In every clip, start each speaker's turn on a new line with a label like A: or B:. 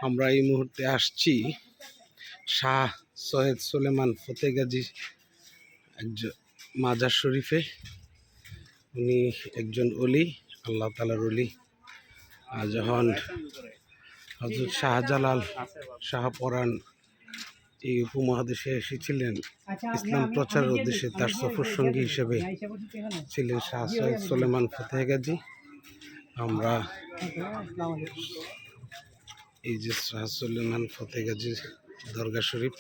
A: আমরা এই মুহূর্তে আসছি শাহ সৈয়দ সুলেমান ফতেগাজী একজন মাজার শরীফে। উনি একজন অলি, আল্লাহ তাআলার অলি। যখন হযরত শাহজালাল শাহপরাণ এই উপমহাদেশে এসেছিলেন ইসলাম প্রচারের উদ্দেশ্যে, তার সফর সঙ্গী হিসেবে ছিলেন শাহ সৈয়দ সুলেমান ফতেগাজী। আমরা এই যে শাহ সুলেমান ফতেগাজীর দরগা শরীফ,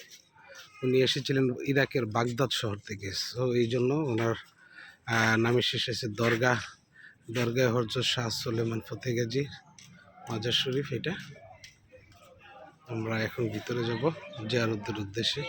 A: উনি এসেছিলেন ইরাকের বাগদাদ শহর থেকে। সো এই জন্য ওনার নামের শেষে আছে দরগা হযরত শাহ সুলেমান ফতেগাজী মাজার শরীফ। এটা আমরা এখন ভিতরে যাব জিয়ারতের উদ্দেশ্যে।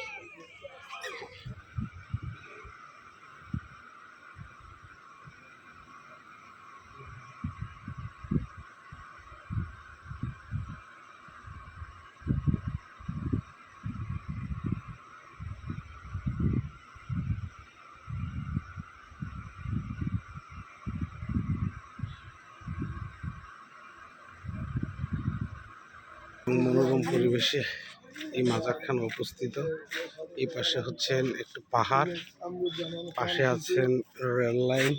A: মনোরম পরিবেশে এই মাজারখানা উপস্থিত। এই পাশে হচ্ছেন একটু পাহাড়, পাশে আছেন রেল লাইন।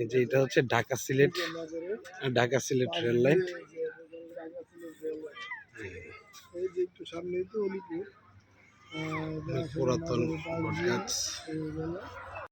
A: এই যে এটা হচ্ছে ঢাকা সিলেট রেল লাইন। পুরাতন বটগাছ।